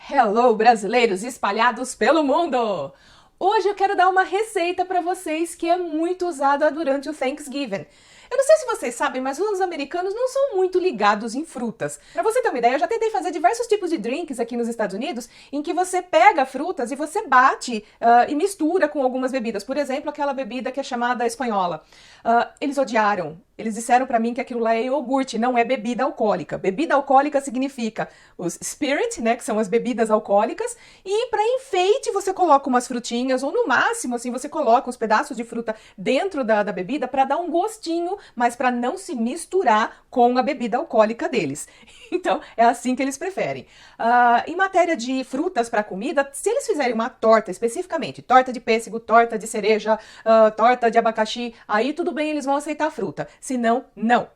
Hello, brasileiros espalhados pelo mundo! Hoje eu quero dar uma receita para vocês que é muito usada durante o Thanksgiving. Eu não sei se vocês sabem, mas os americanos não são muito ligados em frutas. Para você ter uma ideia, eu já tentei fazer diversos tipos de drinks aqui nos Estados Unidos, em que você pega frutas e você bate e mistura com algumas bebidas. Por exemplo, aquela bebida que é chamada espanhola. Eles odiaram. Eles disseram pra mim que aquilo lá é iogurte, não é bebida alcoólica. Bebida alcoólica significa os spirit, né, que são as bebidas alcoólicas, e para enfeite você coloca umas frutinhas, ou no máximo, assim, você coloca uns pedaços de fruta dentro da bebida para dar um gostinho, mas para não se misturar com a bebida alcoólica deles. Então, é assim que eles preferem. Em matéria de frutas para comida, se eles fizerem uma torta especificamente, torta de pêssego, torta de cereja, torta de abacaxi, aí tudo bem, eles vão aceitar fruta. Se não, não.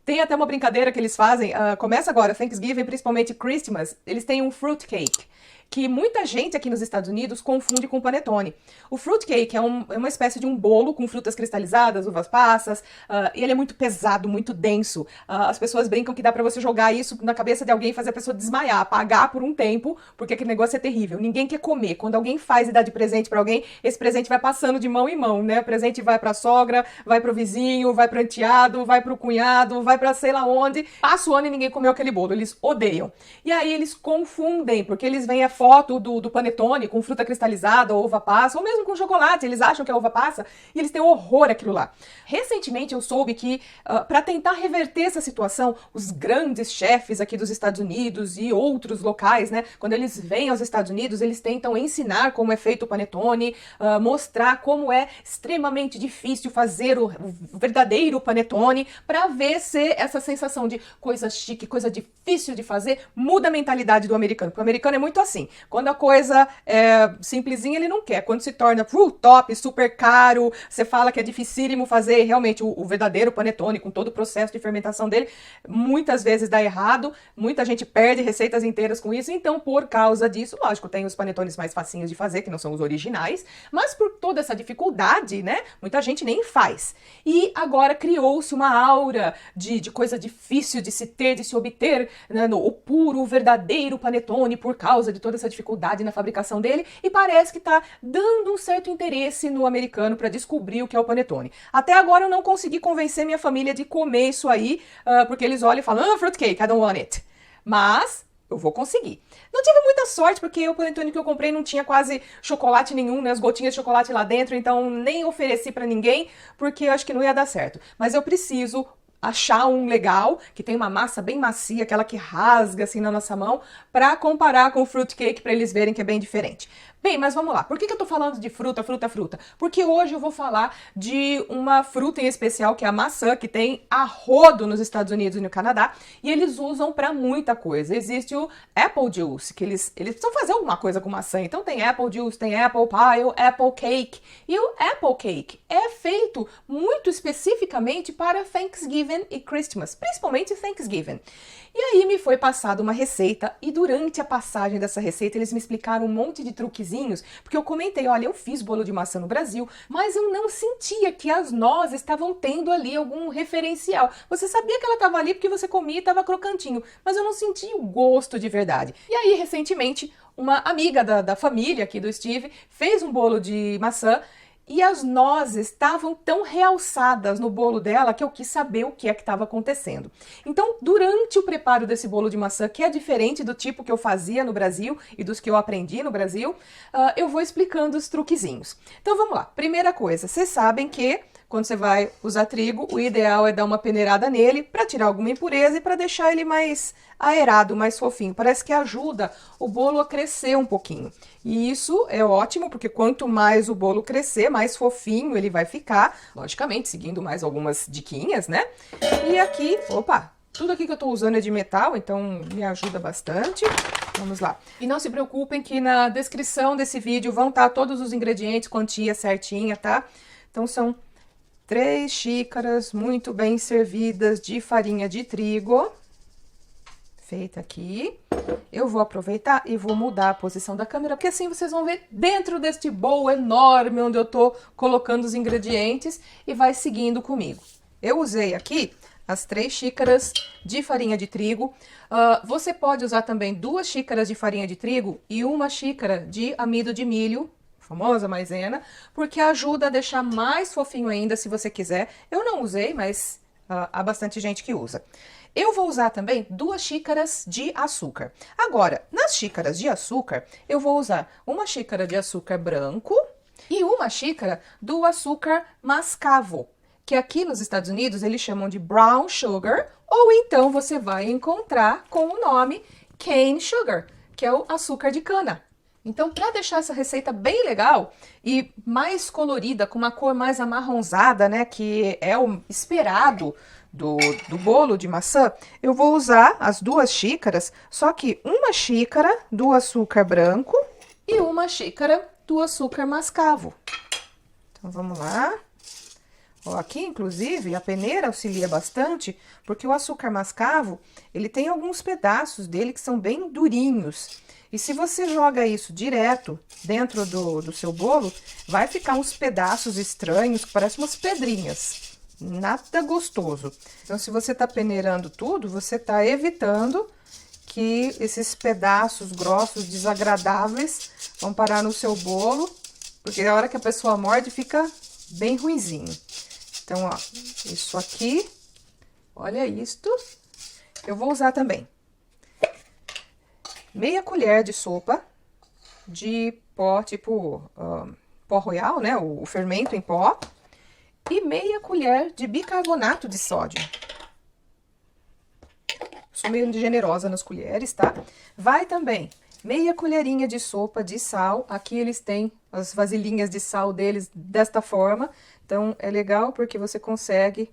Tem até uma brincadeira que eles fazem, começa agora, Thanksgiving, principalmente Christmas, eles têm um fruit cake, que muita gente aqui nos Estados Unidos confunde com panetone. O fruit cake é uma espécie de um bolo com frutas cristalizadas, uvas passas, e ele é muito pesado, muito denso. As pessoas brincam que dá pra você jogar isso na cabeça de alguém e fazer a pessoa desmaiar, apagar por um tempo, porque aquele negócio é terrível. Ninguém quer comer. Quando alguém faz e dá de presente pra alguém, esse presente vai passando de mão em mão, né? O presente vai pra sogra, vai pro vizinho, vai pro enteado, vai pro cunhado, vai pra sei lá onde. Passa o ano e ninguém comeu aquele bolo. Eles odeiam. E aí eles confundem, porque eles veem a foto do panetone com fruta cristalizada, ou uva passa, ou mesmo com chocolate, eles acham que é uva passa e eles têm horror àquilo lá. Recentemente eu soube que, para tentar reverter essa situação, os grandes chefes aqui dos Estados Unidos e outros locais, né, quando eles vêm aos Estados Unidos, eles tentam ensinar como é feito o panetone, mostrar como é extremamente difícil fazer o verdadeiro panetone, para ver se essa sensação de coisa chique, coisa difícil de fazer, muda a mentalidade do americano, porque o americano é muito assim. Quando a coisa é simplesinha, ele não quer. Quando se torna top, super caro, você fala que é dificílimo fazer realmente o verdadeiro panetone, com todo o processo de fermentação dele, muitas vezes dá errado, muita gente perde receitas inteiras com isso, então por causa disso, lógico, tem os panetones mais facinhos de fazer, que não são os originais, mas por toda essa dificuldade, né, muita gente nem faz. E agora criou-se uma aura de coisa difícil de se ter, de se obter, né, o puro, o verdadeiro panetone, por causa de toda essa dificuldade na fabricação dele, e parece que tá dando um certo interesse no americano para descobrir o que é o panetone. Até agora eu não consegui convencer minha família de comer isso aí, porque eles olham e falam, fruitcake, I don't want it. Mas eu vou conseguir. Não tive muita sorte, porque o panetone que eu comprei não tinha quase chocolate nenhum, né? As gotinhas de chocolate lá dentro, então nem ofereci para ninguém, porque eu acho que não ia dar certo. Mas eu preciso achar um legal, que tem uma massa bem macia, aquela que rasga assim na nossa mão, para comparar com o fruitcake, para eles verem que é bem diferente. Bem, mas vamos lá. Por que eu tô falando de fruta? Porque hoje eu vou falar de uma fruta em especial, que é a maçã, que tem a rodo nos Estados Unidos e no Canadá, e eles usam para muita coisa. Existe o apple juice, que eles precisam fazer alguma coisa com maçã. Então tem apple juice, tem apple pie, o apple cake. E o apple cake é feito muito especificamente para Thanksgiving e Christmas, principalmente Thanksgiving. E aí me foi passada uma receita, e durante a passagem dessa receita eles me explicaram um monte de truquezinhos, porque eu comentei, olha, eu fiz bolo de maçã no Brasil, mas eu não sentia que as nozes estavam tendo ali algum referencial. Você sabia que ela estava ali porque você comia e estava crocantinho, mas eu não sentia o gosto de verdade. E aí, recentemente, uma amiga da família aqui do Steve fez um bolo de maçã, e as nozes estavam tão realçadas no bolo dela que eu quis saber o que é que estava acontecendo. Então, durante o preparo desse bolo de maçã, que é diferente do tipo que eu fazia no Brasil e dos que eu aprendi no Brasil, eu vou explicando os truquezinhos. Então, vamos lá. Primeira coisa, vocês sabem que quando você vai usar trigo, o ideal é dar uma peneirada nele para tirar alguma impureza e para deixar ele mais aerado, mais fofinho. Parece que ajuda o bolo a crescer um pouquinho. E isso é ótimo, porque quanto mais o bolo crescer, mais fofinho ele vai ficar. Logicamente, seguindo mais algumas diquinhas, né? E aqui, opa, tudo aqui que eu tô usando é de metal, então me ajuda bastante. Vamos lá. E não se preocupem que na descrição desse vídeo vão estar todos os ingredientes, quantia certinha, tá? Então são 3 xícaras muito bem servidas de farinha de trigo, feita aqui. Eu vou aproveitar e vou mudar a posição da câmera, porque assim vocês vão ver dentro deste bowl enorme onde eu tô colocando os ingredientes e vai seguindo comigo. Eu usei aqui as 3 xícaras de farinha de trigo. Você pode usar também 2 xícaras de farinha de trigo e 1 xícara de amido de milho, famosa maisena, porque ajuda a deixar mais fofinho ainda se você quiser. Eu não usei, mas há bastante gente que usa. Eu vou usar também 2 xícaras de açúcar. Agora, nas xícaras de açúcar, eu vou usar 1 xícara de açúcar branco e 1 xícara do açúcar mascavo, que aqui nos Estados Unidos eles chamam de brown sugar, ou então você vai encontrar com o nome cane sugar, que é o açúcar de cana. Então, para deixar essa receita bem legal e mais colorida, com uma cor mais amarronzada, né, que é o esperado do bolo de maçã, eu vou usar as 2 xícaras, só que 1 xícara do açúcar branco e 1 xícara do açúcar mascavo. Então, vamos lá. Ó, aqui, inclusive, a peneira auxilia bastante, porque o açúcar mascavo, ele tem alguns pedaços dele que são bem durinhos. E se você joga isso direto dentro do seu bolo, vai ficar uns pedaços estranhos, que parecem umas pedrinhas. Nada gostoso. Então, se você tá peneirando tudo, você tá evitando que esses pedaços grossos, desagradáveis, vão parar no seu bolo, porque a hora que a pessoa morde, fica bem ruinzinho. Então, ó, isso aqui, olha isto, eu vou usar também meia colher de sopa de pó, tipo pó royal, né, o fermento em pó, e meia colher de bicarbonato de sódio. Sou meio generosa nas colheres, tá? Vai também meia colherinha de sopa de sal. Aqui eles têm as vasilhinhas de sal deles desta forma. Então, é legal porque você consegue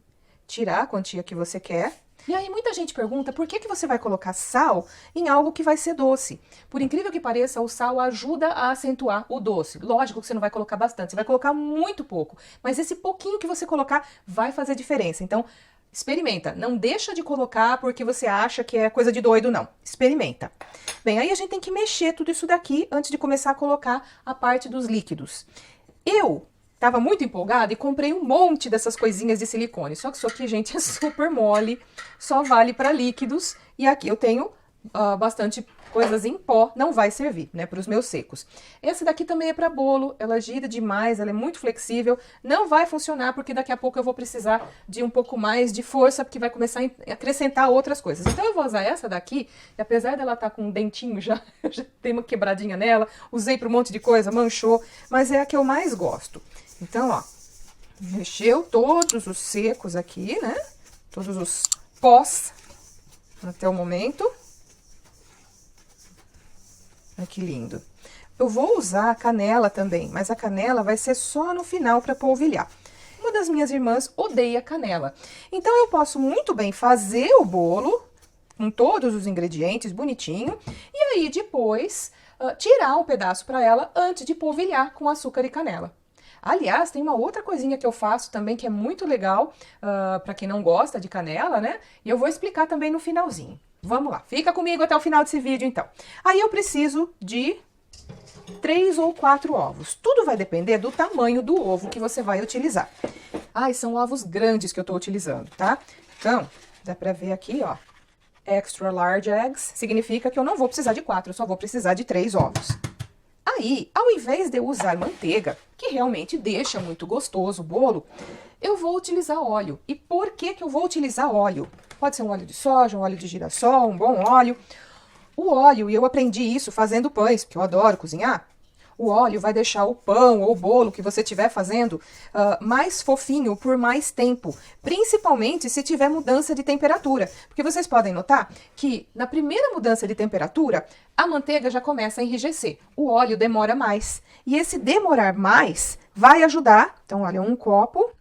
tirar a quantia que você quer. E aí, muita gente pergunta por que você vai colocar sal em algo que vai ser doce. Por incrível que pareça, o sal ajuda a acentuar o doce. Lógico que você não vai colocar bastante, você vai colocar muito pouco. Mas esse pouquinho que você colocar vai fazer diferença. Então, experimenta. Não deixa de colocar porque você acha que é coisa de doido, não. Experimenta. Bem, aí a gente tem que mexer tudo isso daqui antes de começar a colocar a parte dos líquidos. Eu tava muito empolgada e comprei um monte dessas coisinhas de silicone. Só que isso aqui, gente, é super mole, só vale para líquidos. E aqui eu tenho bastante coisas em pó, não vai servir, né, para os meus secos. Esse daqui também é para bolo, ela gira demais, ela é muito flexível, não vai funcionar porque daqui a pouco eu vou precisar de um pouco mais de força, porque vai começar a acrescentar outras coisas. Então eu vou usar essa daqui, e apesar dela estar com um dentinho já, já tem uma quebradinha nela, usei para um monte de coisa, manchou, mas é a que eu mais gosto. Então, ó, mexeu todos os secos aqui, né, todos os pós até o momento. Olha que lindo. Eu vou usar a canela também, mas a canela vai ser só no final para polvilhar. Uma das minhas irmãs odeia canela. Então, eu posso muito bem fazer o bolo com todos os ingredientes, bonitinho. E aí, depois, tirar um pedaço para ela antes de polvilhar com açúcar e canela. Aliás, tem uma outra coisinha que eu faço também que é muito legal para quem não gosta de canela, né? E eu vou explicar também no finalzinho. Vamos lá, fica comigo até o final desse vídeo, então. Aí eu preciso de 3 ou 4 ovos. Tudo vai depender do tamanho do ovo que você vai utilizar. Ai, são ovos grandes que eu tô utilizando, tá? Então, dá pra ver aqui, ó. Extra large eggs significa que eu não vou precisar de 4, eu só vou precisar de 3 ovos. Aí, ao invés de eu usar manteiga, que realmente deixa muito gostoso o bolo, eu vou utilizar óleo. E por que que eu vou utilizar óleo? Pode ser um óleo de soja, um óleo de girassol, um bom óleo. O óleo, e eu aprendi isso fazendo pães, porque eu adoro cozinhar, o óleo vai deixar o pão ou o bolo que você estiver fazendo mais fofinho por mais tempo, principalmente se tiver mudança de temperatura. Porque vocês podem notar que na primeira mudança de temperatura, a manteiga já começa a enrijecer. O óleo demora mais. E esse demorar mais vai ajudar. Então, olha, um copo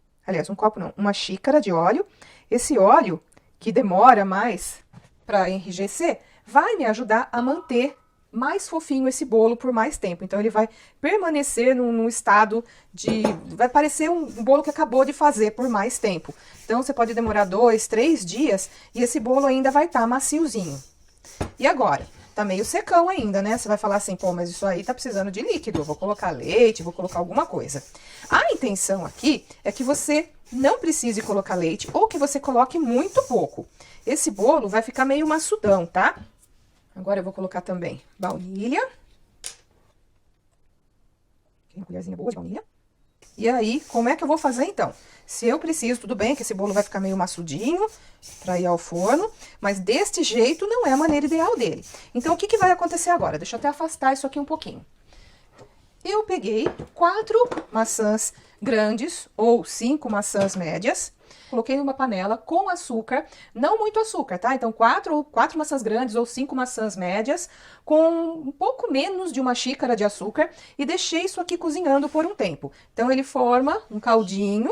não, uma xícara de óleo. Esse óleo que demora mais para enrijecer, vai me ajudar a manter mais fofinho esse bolo por mais tempo. Então, ele vai permanecer num estado de... vai parecer um bolo que acabou de fazer por mais tempo. Então, você pode demorar 2, 3 dias e esse bolo ainda vai estar maciozinho. E agora, tá meio secão ainda, né? Você vai falar assim, pô, mas isso aí tá precisando de líquido, eu vou colocar leite, vou colocar alguma coisa. A intenção aqui é que você não precise colocar leite ou que você coloque muito pouco. Esse bolo vai ficar meio maçudão, tá? Agora eu vou colocar também baunilha. Uma colherzinha boa de baunilha. E aí, como é que eu vou fazer então? Se eu preciso, tudo bem que esse bolo vai ficar meio maçudinho para ir ao forno, mas deste jeito não é a maneira ideal dele. Então, o que que vai acontecer agora? Deixa eu até afastar isso aqui um pouquinho. Eu peguei 4 maçãs grandes ou 5 maçãs médias, coloquei numa panela com açúcar, não muito açúcar, tá? Então, 4 maçãs grandes ou 5 maçãs médias, com um pouco menos de uma xícara de açúcar, e deixei isso aqui cozinhando por um tempo. Então, ele forma um caldinho,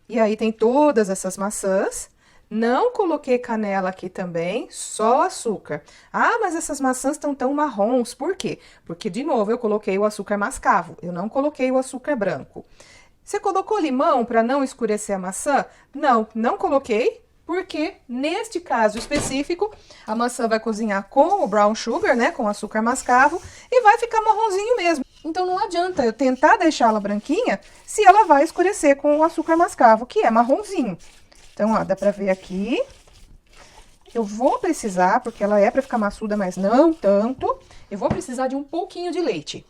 e aí tem todas essas maçãs. Não coloquei canela aqui também, só açúcar. Ah, mas essas maçãs estão tão marrons, por quê? Porque, de novo, eu coloquei o açúcar mascavo, eu não coloquei o açúcar branco. Você colocou limão para não escurecer a maçã? Não, não coloquei, porque neste caso específico, a maçã vai cozinhar com o brown sugar, né, com açúcar mascavo, e vai ficar marronzinho mesmo. Então não adianta eu tentar deixá-la branquinha se ela vai escurecer com o açúcar mascavo, que é marronzinho. Então, ó, dá pra ver aqui. Eu vou precisar, porque ela é pra ficar maçuda, mas não tanto. Eu vou precisar de um pouquinho de leite.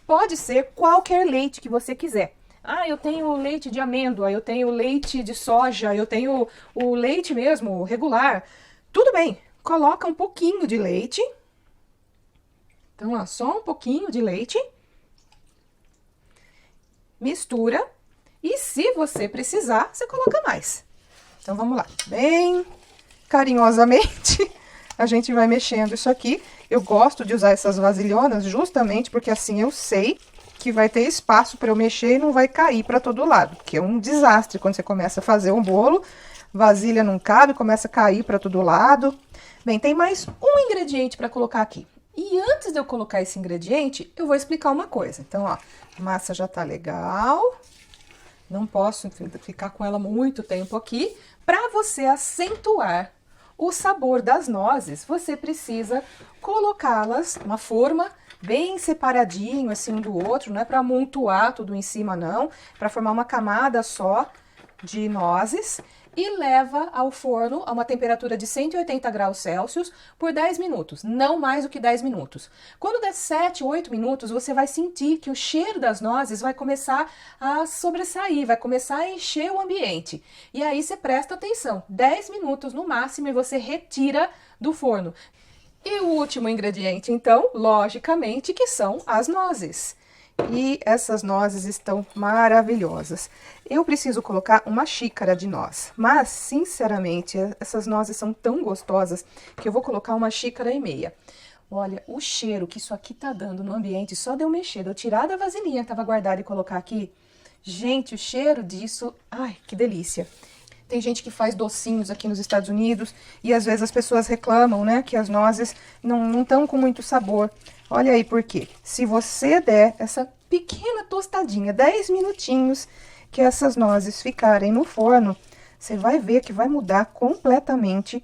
Pode ser qualquer leite que você quiser. Ah, eu tenho leite de amêndoa, eu tenho leite de soja, eu tenho o leite mesmo, regular. Tudo bem, coloca um pouquinho de leite. Então, ó, só um pouquinho de leite. Mistura. E se você precisar, você coloca mais. Então, vamos lá. Bem carinhosamente, a gente vai mexendo isso aqui. Eu gosto de usar essas vasilhonas justamente porque assim eu sei que vai ter espaço para eu mexer e não vai cair para todo lado. Que é um desastre quando você começa a fazer um bolo, vasilha não cabe, começa a cair para todo lado. Bem, tem mais um ingrediente para colocar aqui. E antes de eu colocar esse ingrediente, eu vou explicar uma coisa. Então, ó, a massa já tá legal. Não posso ficar com ela muito tempo aqui. Para você acentuar o sabor das nozes, você precisa colocá-las numa forma bem separadinho, assim, um do outro. Não é para amontoar tudo em cima, não. Para formar uma camada só de nozes. E leva ao forno a uma temperatura de 180 graus Celsius por 10 minutos, não mais do que 10 minutos. Quando der 7, 8 minutos, você vai sentir que o cheiro das nozes vai começar a sobressair, vai começar a encher o ambiente. E aí você presta atenção, 10 minutos no máximo e você retira do forno. E o último ingrediente, então, logicamente, que são as nozes. E essas nozes estão maravilhosas. Eu preciso colocar uma xícara de noz, mas, sinceramente, essas nozes são tão gostosas que eu vou colocar 1,5 xícaras. Olha, o cheiro que isso aqui tá dando no ambiente, só de eu mexer, de eu tirar da vasilhinha que tava guardada e colocar aqui. Gente, o cheiro disso, ai, que delícia. Tem gente que faz docinhos aqui nos Estados Unidos e às vezes as pessoas reclamam, né, que as nozes não estão com muito sabor. Olha aí por quê. Se você der essa pequena tostadinha, 10 minutinhos, que essas nozes ficarem no forno, você vai ver que vai mudar completamente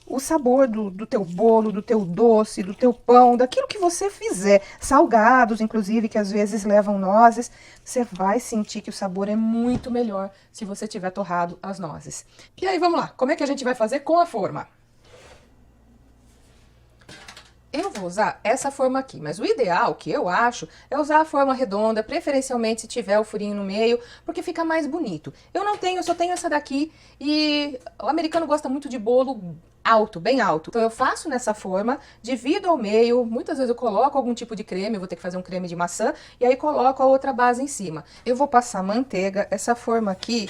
o sabor do teu bolo, do teu doce, do teu pão, daquilo que você fizer. Salgados, inclusive, que às vezes levam nozes. Você vai sentir que o sabor é muito melhor se você tiver torrado as nozes. E aí, vamos lá. Como é que a gente vai fazer com a forma? Eu vou usar essa forma aqui, mas o ideal, que eu acho, é usar a forma redonda, preferencialmente se tiver o furinho no meio, porque fica mais bonito. Eu não tenho, eu só tenho essa daqui e o americano gosta muito de bolo alto, bem alto. Então eu faço nessa forma, divido ao meio, muitas vezes eu coloco algum tipo de creme, eu vou ter que fazer um creme de maçã, e aí coloco a outra base em cima. Eu vou passar manteiga, essa forma aqui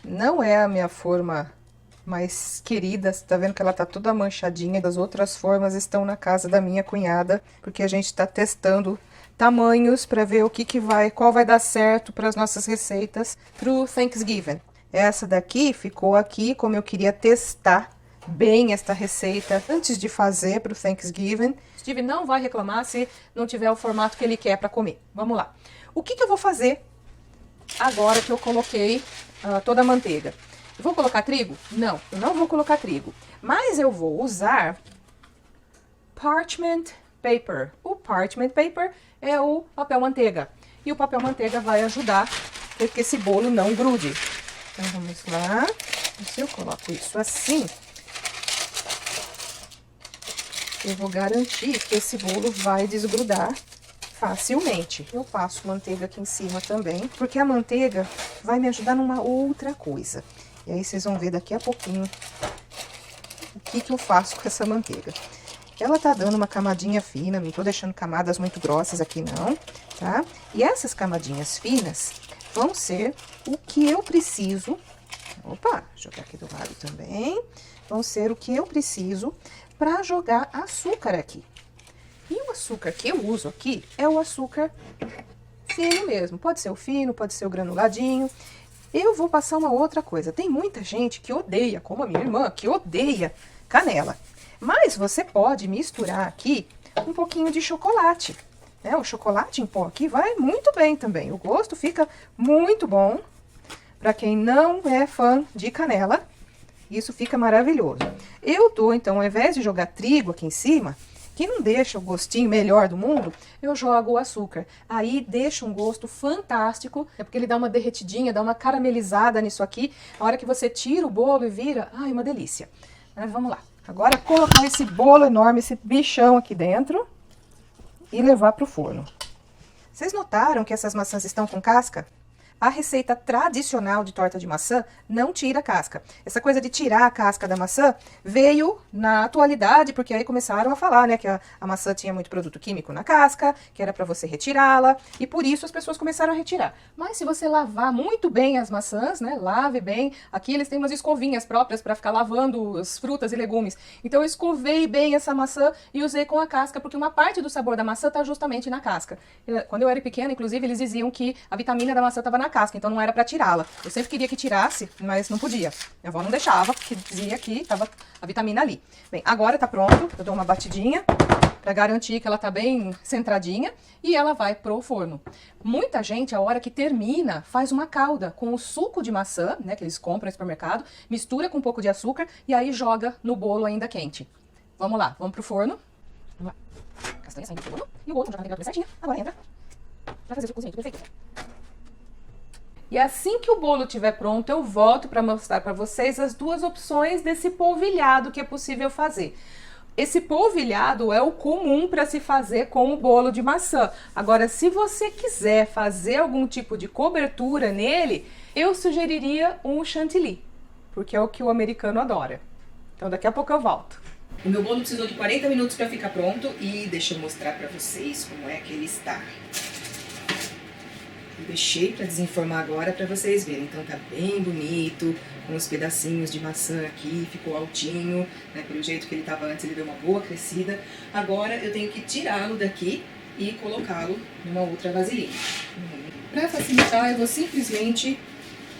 não é a minha forma mais querida, tá vendo que ela tá toda manchadinha. As outras formas estão na casa da minha cunhada, porque a gente tá testando tamanhos para ver o que vai, qual vai dar certo para as nossas receitas pro Thanksgiving. Essa daqui ficou aqui como eu queria testar bem esta receita antes de fazer pro Thanksgiving. Steve não vai reclamar se não tiver o formato que ele quer para comer. Vamos lá. O que eu vou fazer agora que eu coloquei toda a manteiga? Eu vou colocar trigo? Não, eu não vou colocar trigo. Mas eu vou usar parchment paper. O parchment paper é o papel manteiga. E o papel manteiga vai ajudar para que esse bolo não grude. Então vamos lá. Se eu coloco isso assim, eu vou garantir que esse bolo vai desgrudar facilmente. Eu passo manteiga aqui em cima também, porque a manteiga vai me ajudar numa outra coisa. E aí vocês vão ver daqui a pouquinho o que eu faço com essa manteiga. Ela tá dando uma camadinha fina, não tô deixando camadas muito grossas aqui não, tá? E essas camadinhas finas vão ser o que eu preciso. Opa, jogar aqui do lado também. Vão ser o que eu preciso para jogar açúcar aqui. E o açúcar que eu uso aqui é o açúcar fino mesmo. Pode ser o fino, pode ser o granuladinho. Eu vou passar uma outra coisa. Tem muita gente que odeia, como a minha irmã, que odeia canela. Mas você pode misturar aqui um pouquinho de chocolate. Né? O chocolate em pó aqui vai muito bem também. O gosto fica muito bom. Para quem não é fã de canela, isso fica maravilhoso. Eu dou, então, ao invés de jogar trigo aqui em cima, que não deixa o gostinho melhor do mundo, eu jogo o açúcar. Aí deixa um gosto fantástico, é porque ele dá uma derretidinha, dá uma caramelizada nisso aqui. A hora que você tira o bolo e vira, ai, uma delícia. Mas vamos lá. Agora colocar esse bolo enorme, esse bichão aqui dentro e levar para o forno. Vocês notaram que essas maçãs estão com casca? A receita tradicional de torta de maçã não tira a casca. Essa coisa de tirar a casca da maçã veio na atualidade, porque aí começaram a falar, né, que a maçã tinha muito produto químico na casca, que era para você retirá-la, e por isso as pessoas começaram a retirar. Mas se você lavar muito bem as maçãs, né, lave bem, aqui eles têm umas escovinhas próprias para ficar lavando as frutas e legumes. Então eu escovei bem essa maçã e usei com a casca, porque uma parte do sabor da maçã está justamente na casca. Quando eu era pequena, inclusive, eles diziam que a vitamina da maçã estava na casca, então não era para tirá-la. Eu sempre queria que tirasse, mas não podia. Minha avó não deixava, porque dizia que tava a vitamina ali. Bem, agora tá pronto, eu dou uma batidinha para garantir que ela tá bem centradinha e ela vai pro forno. Muita gente, a hora que termina, faz uma calda com o suco de maçã, né, que eles compram no supermercado, mistura com um pouco de açúcar e aí joga no bolo ainda quente. Vamos lá, vamos pro forno. Vamos lá. Castanha saindo do forno e o outro já tá temperado certinho. Agora entra pra fazer o cozinho perfeito. E assim que o bolo estiver pronto, eu volto para mostrar para vocês as duas opções desse polvilhado que é possível fazer. Esse polvilhado é o comum para se fazer com o bolo de maçã. Agora, se você quiser fazer algum tipo de cobertura nele, eu sugeriria um chantilly, porque é o que o americano adora. Então, daqui a pouco eu volto. O meu bolo precisou de 40 minutos para ficar pronto e deixa eu mostrar para vocês como é que ele está. Eu deixei para desenformar agora para vocês verem. Então tá bem bonito, com os pedacinhos de maçã aqui, ficou altinho, né? Pelo jeito que ele estava antes, ele deu uma boa crescida. Agora eu tenho que tirá-lo daqui e colocá-lo numa outra vasilhinha. Para facilitar, eu vou simplesmente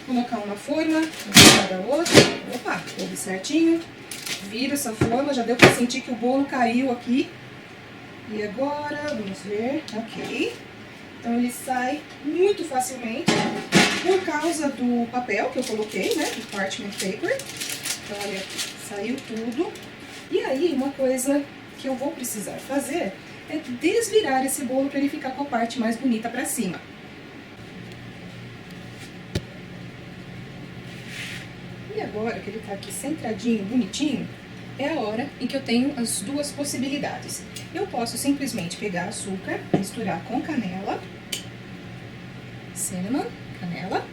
colocar uma forma, uma da outra. Opa, coube certinho. Vira essa forma, já deu para sentir que o bolo caiu aqui. E agora, vamos ver, ok. Então ele sai muito facilmente por causa do papel que eu coloquei, né, do parchment paper. Então olha aqui, saiu tudo. E aí uma coisa que eu vou precisar fazer é desvirar esse bolo para ele ficar com a parte mais bonita para cima. E agora que ele tá aqui centradinho, bonitinho, é a hora em que eu tenho as duas possibilidades. Eu posso simplesmente pegar açúcar, misturar com canela, cinnamon, canela.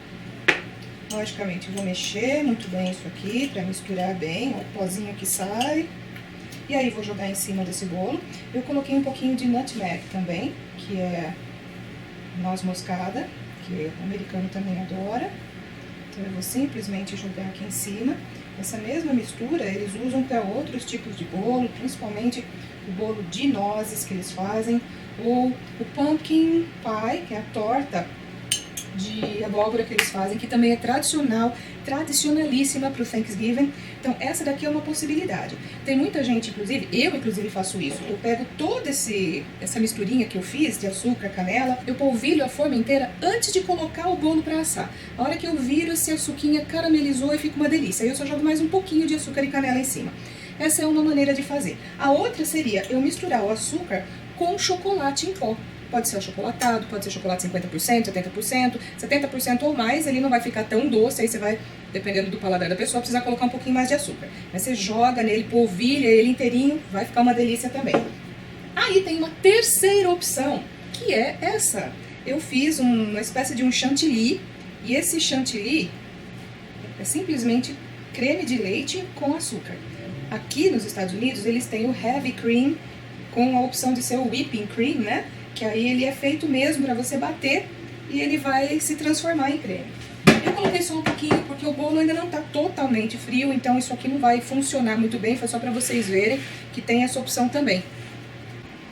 Logicamente eu vou mexer muito bem isso aqui para misturar bem, ó, o pozinho que sai. E aí vou jogar em cima desse bolo. Eu coloquei um pouquinho de nutmeg também, que é noz moscada, que o americano também adora. Então eu vou simplesmente jogar aqui em cima. Essa mesma mistura eles usam para outros tipos de bolo, principalmente o bolo de nozes que eles fazem, ou o pumpkin pie, que é a torta de abóbora que eles fazem, que também é tradicionalíssima para o Thanksgiving. Então essa daqui é uma possibilidade. Tem muita gente, inclusive, eu inclusive faço isso. Eu pego toda essa misturinha que eu fiz de açúcar, canela, eu polvilho a forma inteira antes de colocar o bolo para assar. A hora que eu viro, esse açuquinha caramelizou e fica uma delícia. Aí eu só jogo mais um pouquinho de açúcar e canela em cima. Essa é uma maneira de fazer. A outra seria eu misturar o açúcar com chocolate em pó. Pode ser achocolatado, pode ser chocolate 50%, 70%, 70% ou mais, ele não vai ficar tão doce, aí você vai, dependendo do paladar da pessoa, precisar colocar um pouquinho mais de açúcar. Mas você joga nele, polvilha ele inteirinho, vai ficar uma delícia também. Aí tem uma terceira opção, que é essa. Eu fiz uma espécie de um chantilly, e esse chantilly é simplesmente creme de leite com açúcar. Aqui nos Estados Unidos, eles têm o heavy cream, com a opção de ser o whipping cream, né? Que aí ele é feito mesmo para você bater e ele vai se transformar em creme. Eu coloquei só um pouquinho porque o bolo ainda não está totalmente frio, então isso aqui não vai funcionar muito bem, foi só para vocês verem que tem essa opção também.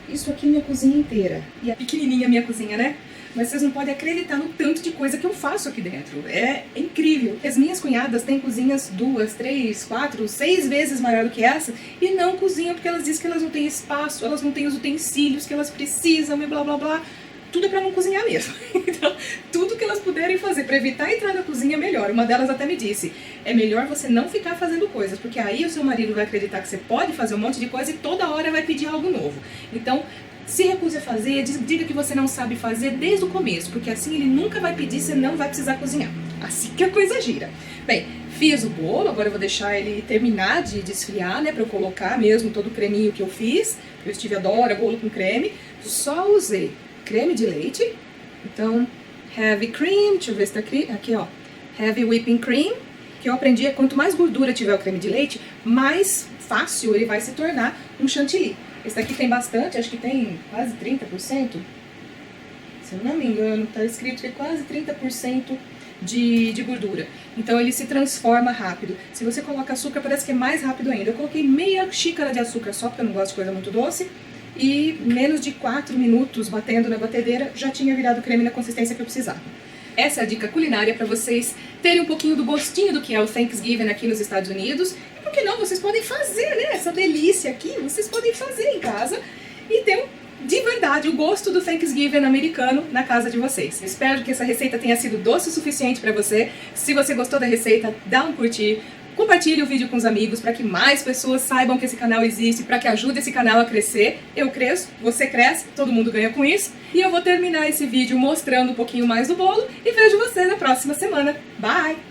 Isso aqui é minha cozinha inteira. E é pequenininha a minha cozinha, né? Mas vocês não podem acreditar no tanto de coisa que eu faço aqui dentro. É incrível. As minhas cunhadas têm cozinhas 2, 3, 4, 6 vezes maior do que essa e não cozinham porque elas dizem que elas não têm espaço, elas não têm os utensílios que elas precisam e blá blá blá. Tudo é pra não cozinhar mesmo. Então, tudo que elas puderem fazer pra evitar entrar na cozinha, melhor. Uma delas até me disse, é melhor você não ficar fazendo coisas, porque aí o seu marido vai acreditar que você pode fazer um monte de coisa e toda hora vai pedir algo novo. Então, se recuse a fazer, diga que você não sabe fazer desde o começo, porque assim ele nunca vai pedir, você não vai precisar cozinhar. Assim que a coisa gira. Bem, fiz o bolo, agora eu vou deixar ele terminar de esfriar, né, pra eu colocar mesmo todo o creminho que eu fiz. Eu estive adora bolo com creme, só usei creme de leite, então heavy cream, deixa eu ver se tá aqui ó, heavy whipping cream, que eu aprendi é quanto mais gordura tiver o creme de leite, mais fácil ele vai se tornar um chantilly. Esse daqui tem bastante, acho que tem quase 30%, se eu não me engano, tá escrito que é quase 30% de gordura. Então ele se transforma rápido. Se você coloca açúcar, parece que é mais rápido ainda. Eu coloquei meia xícara de açúcar só, porque eu não gosto de coisa muito doce. E menos de 4 minutos batendo na batedeira, já tinha virado creme na consistência que eu precisava. Essa é a dica culinária para vocês terem um pouquinho do gostinho do que é o Thanksgiving aqui nos Estados Unidos. E por que não, vocês podem fazer, né? Essa delícia aqui, vocês podem fazer em casa e ter de verdade o gosto do Thanksgiving americano na casa de vocês. Espero que essa receita tenha sido doce o suficiente para você. Se você gostou da receita, dá um curtir. Compartilhe o vídeo com os amigos para que mais pessoas saibam que esse canal existe, para que ajude esse canal a crescer. Eu cresço, você cresce, todo mundo ganha com isso. E eu vou terminar esse vídeo mostrando um pouquinho mais do bolo e vejo você na próxima semana. Bye!